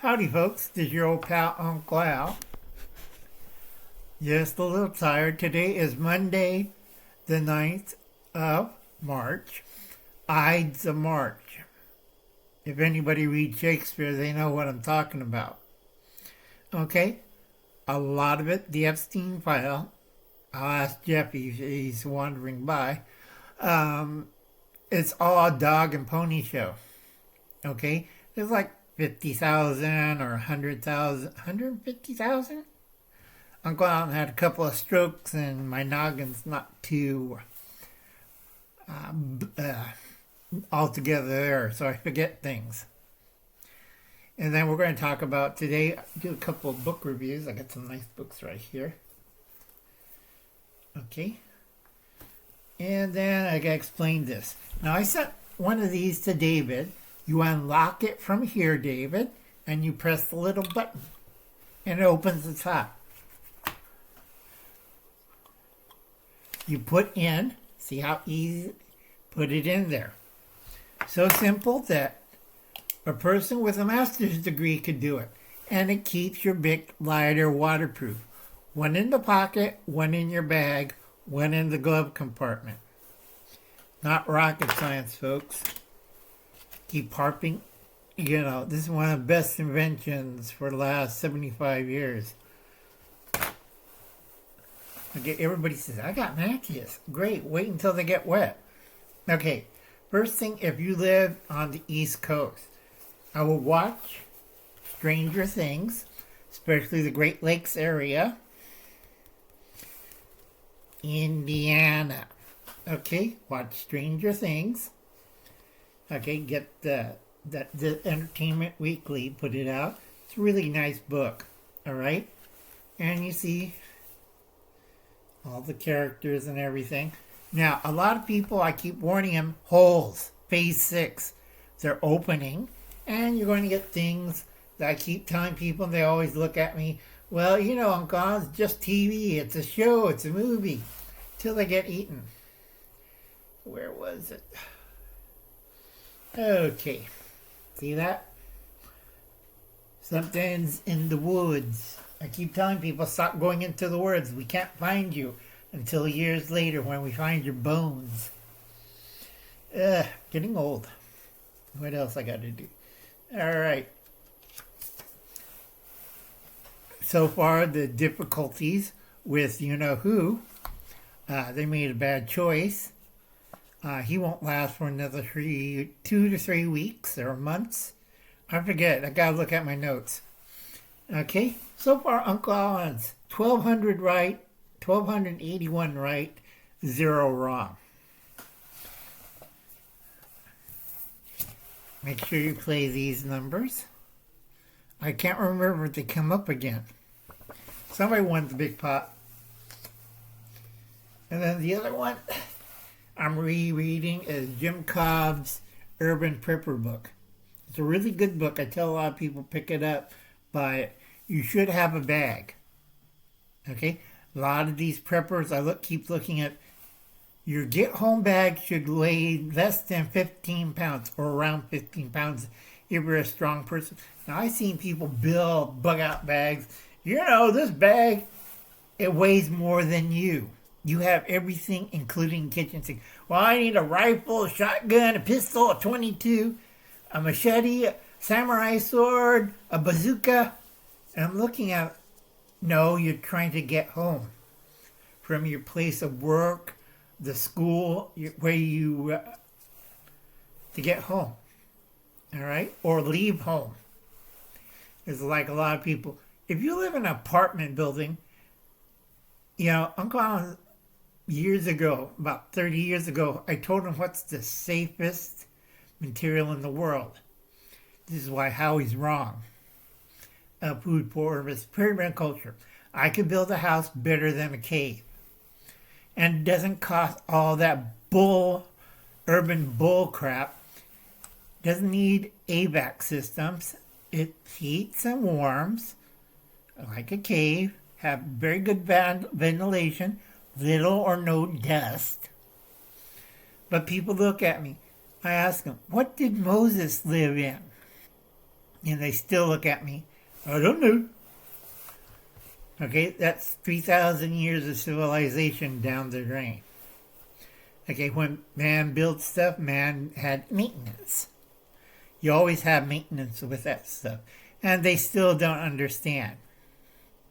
Howdy folks, this is your old pal Uncle Al. Just a little tired. Today is Monday, the 9th of March. Ides of March. If anybody reads Shakespeare, they know what I'm talking about. Okay, a lot of it, the Epstein file. I'll ask Jeff if he's wandering by. It's all a dog and pony show. Okay, there's like 50,000 or 100,000, 150,000. Uncle Alan had a couple of strokes and my noggin's not too all together there, so I forget things. And then we're going to talk about today, do a couple of book reviews. I got some nice books right here. Okay. And then I got to explain this. Now I sent one of these to David. You unlock it from here, David, and you press the little button, and it opens the top. You put in, see how easy, put it in there. So simple that a person with a master's degree could do it. And it keeps your Bic lighter waterproof. One in the pocket, one in your bag, one in the glove compartment. Not rocket science, folks. Keep harping. You know, this is one of the best inventions for the last 75 years. Okay, everybody says, I got matches. Great, wait until they get wet. Okay, first thing, if you live on the East Coast, I will watch Stranger Things, especially the Great Lakes area. Indiana. Okay, watch Stranger Things. Okay, get the Entertainment Weekly, put it out. It's a really nice book, all right? And you see all the characters and everything. Now, a lot of people, I keep warning them, holes, phase 6, they're opening, and you're going to get things that I keep telling people, and they always look at me, well, you know, Uncle, it's just TV, it's a show, it's a movie, till they get eaten. Where was it? Okay, see that? Something's in the woods. I keep telling people, stop going into the woods. We can't find you until years later when we find your bones. Getting old. What else I got to do? All right. So far, the difficulties with you-know-who. They made a bad choice. He won't last for another 2 to 3 weeks or months. I forget. I gotta look at my notes. Okay. So far, Uncle Alan's 1,200 right, 1,281 right, 0 wrong. Make sure you play these numbers. I can't remember if they come up again. Somebody won the big pot. And then the other one I'm rereading is Jim Cobb's Urban Prepper book. It's a really good book. I tell a lot of people pick it up, but you should have a bag. Okay? A lot of these preppers, keep looking at, your get-home bag should weigh less than 15 pounds or around 15 pounds if you're a strong person. Now, I've seen people build bug-out bags. You know, this bag, it weighs more than you. You have everything, including kitchen sink. Well, I need a rifle, a shotgun, a pistol, a .22, a machete, a samurai sword, a bazooka. And I'm looking at, no, you're trying to get home from your place of work, the school, where you, to get home. All right? Or leave home. It's like a lot of people. If you live in an apartment building, you know, Uncle Alan, years ago, about 30 years ago, I told him what's the safest material in the world. This is why Howie's wrong. Food purpose, pyramid culture. I could build a house better than a cave. And it doesn't cost all that urban bull crap. Doesn't need AVAC systems. It heats and warms like a cave. Have very good ventilation. Little or no dust. But people look at me. I ask them, what did Moses live in? And they still look at me. I don't know. Okay, that's 3,000 years of civilization down the drain. Okay, when man built stuff, man had maintenance. You always have maintenance with that stuff. And they still don't understand.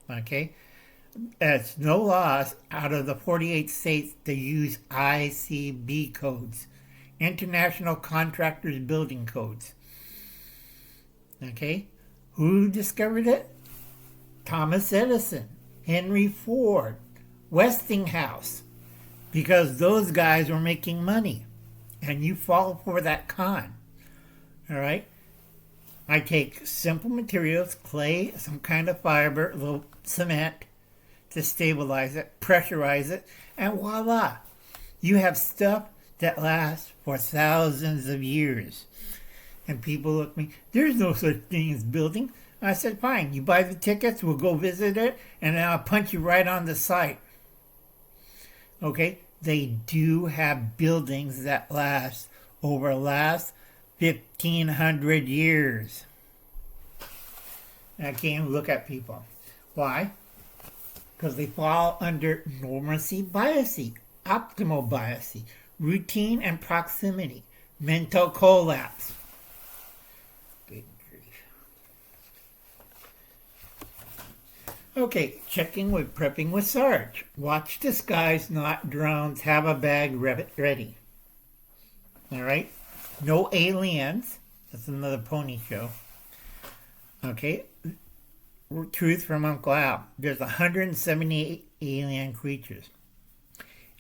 Okay? It's no laws out of the 48 states to use ICB codes. International Contractors Building Codes. Okay? Who discovered it? Thomas Edison, Henry Ford, Westinghouse. Because those guys were making money. And you fall for that con. Alright? I take simple materials, clay, some kind of fiber, a little cement to stabilize it, pressurize it, and voila! You have stuff that lasts for thousands of years. And people look at me, there's no such thing as building. I said, fine, you buy the tickets, we'll go visit it, and then I'll punch you right on the site. Okay? They do have buildings that last over the last 1,500 years. And I can't even look at people. Why? Because they fall under normacy biasy, optimal biasy, routine and proximity, mental collapse. Good grief. Okay, checking with prepping with Sarge. Watch the skies, not drones. Have a bag ready. All right? No aliens. That's another pony show. Okay? Truth from Uncle Al. There's 178 alien creatures.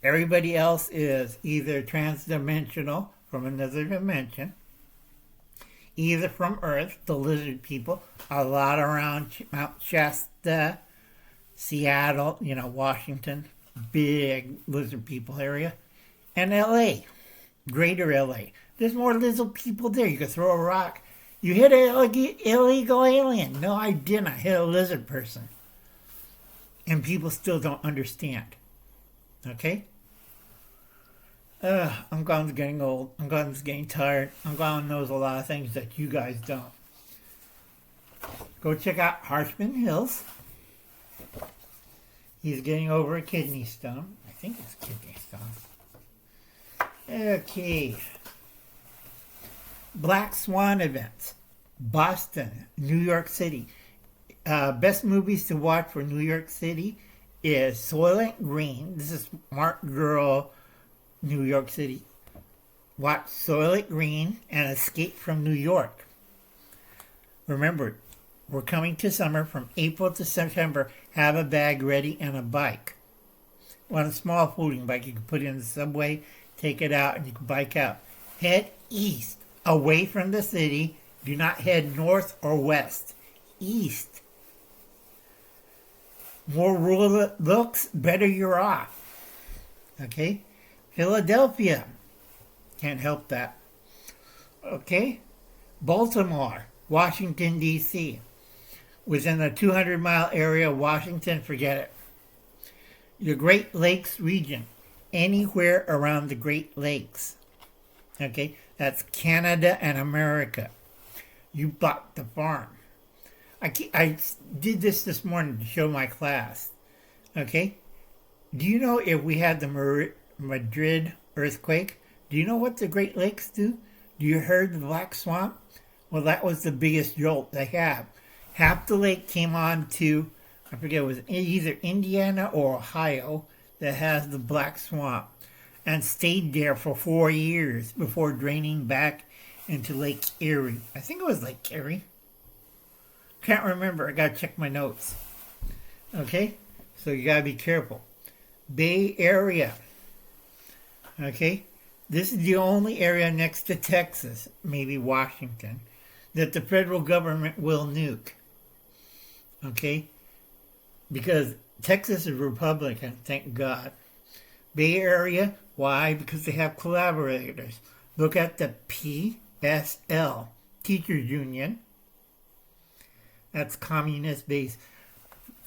Everybody else is either transdimensional, from another dimension, either from Earth, the lizard people, a lot around Mount Shasta, Seattle, Washington, big lizard people area, and LA, greater LA. There's more lizard people there. You could throw a rock. You hit an illegal alien. No, I didn't. I hit a lizard person. And people still don't understand. Okay? I'm getting old. I'm getting tired. I'm knows a lot of things that you guys don't. Go check out Harshman Hills. He's getting over a kidney stone. I think it's kidney stone. Okay. Black Swan events. Boston, New York City. Best movies to watch for New York City is Soylent Green. This is Smart Girl, New York City. Watch Soylent Green and Escape from New York. Remember, we're coming to summer from April to September. Have a bag ready and a bike. On a small folding bike, you can put it in the subway, take it out, and you can bike out. Head east, away from the city. Do not head north or west. East. More rural looks, better you're off. Okay? Philadelphia. Can't help that. Okay? Baltimore. Washington, D.C. Within the 200-mile area of Washington, forget it. The Great Lakes region. Anywhere around the Great Lakes. Okay? That's Canada and America. You bought the farm. I did this morning to show my class. Okay? Do you know if we had the Madrid earthquake, do you know what the Great Lakes do? Do you heard the Black Swamp? Well, that was the biggest jolt they have. Half the lake came on to, I forget, it was either Indiana or Ohio that has the Black Swamp and stayed there for 4 years before draining back into Lake Erie. I think it was Lake Erie. Can't remember. I gotta check my notes. Okay? So you gotta be careful. Bay Area. Okay? This is the only area next to Texas, maybe Washington, that the federal government will nuke. Okay? Because Texas is Republican, thank God. Bay Area, why? Because they have collaborators. Look at the PSL, Teachers Union. That's communist base.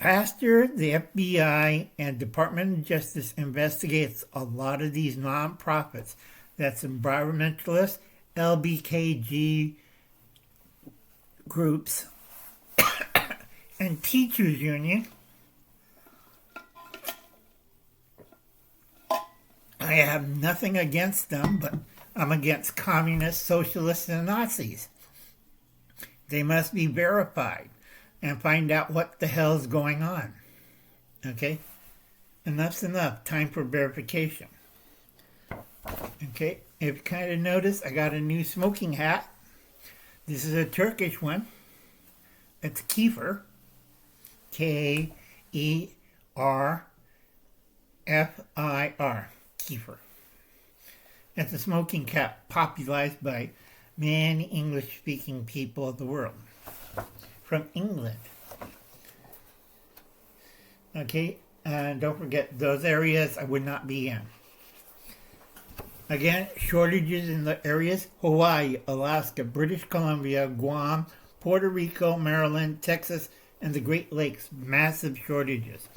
After the FBI and Department of Justice investigates a lot of these nonprofits, that's environmentalists, LBKG, groups and teachers union. I have nothing against them, but I'm against communists, socialists, and Nazis. They must be verified and find out what the hell's going on. Okay? Enough's enough. Time for verification. Okay? If you kind of notice, I got a new smoking hat. This is a Turkish one. It's Kefir. K-E-R-F-I-R. Kefir. It's a smoking cap popularized by many English-speaking people of the world. From England. Okay? And don't forget, those areas I would not be in. Again, shortages in the areas: Hawaii, Alaska, British Columbia, Guam, Puerto Rico, Maryland, Texas, and the Great Lakes. Massive shortages.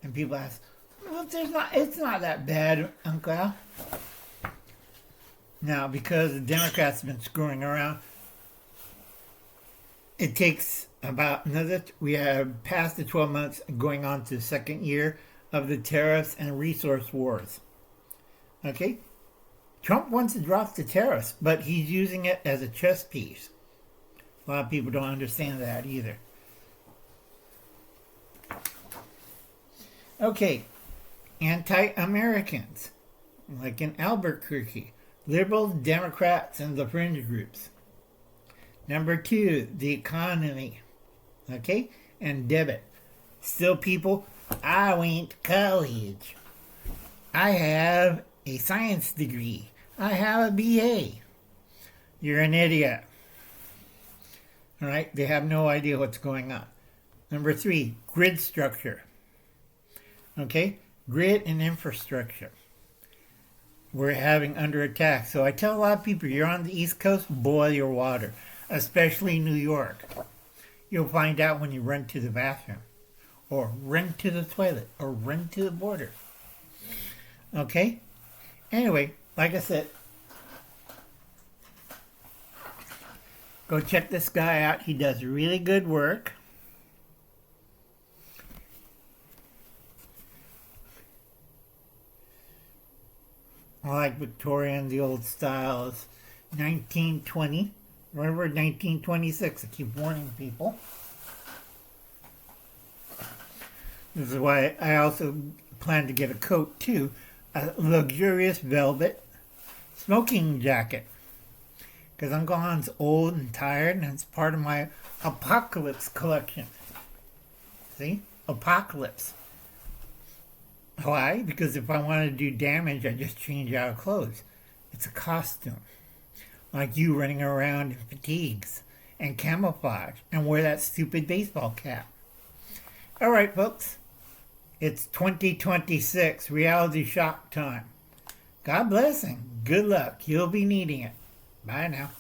And people ask, well, it's not that bad, Uncle Al. Now, because the Democrats have been screwing around, it takes about we have passed the 12 months going on to the second year of the tariffs and resource wars. Okay? Trump wants to drop the tariffs, but he's using it as a chess piece. A lot of people don't understand that either. Okay. Anti-Americans, like in Albuquerque. Liberals, Democrats, and the fringe groups. Number 2, the economy. Okay? And debit. Still people, I went to college. I have a science degree. I have a BA. You're an idiot. Alright? They have no idea what's going on. Number 3, grid structure. Okay? Grid and infrastructure. We're having under attack. So I tell a lot of people, you're on the East Coast, boil your water. Especially New York. You'll find out when you run to the bathroom. Or run to the toilet. Or run to the border. Okay? Anyway, like I said, go check this guy out. He does really good work. I like Victorian, the old styles. 1920. Remember 1926. I keep warning people. This is why I also plan to get a coat too. A luxurious velvet smoking jacket. Because I'm Gohan's old and tired, and it's part of my Apocalypse collection. See? Apocalypse. Why? Because if I want to do damage, I just change out of clothes. It's a costume. Like you running around in fatigues and camouflage and wear that stupid baseball cap. Alright, folks. It's 2026, reality shock time. God bless and good luck. You'll be needing it. Bye now.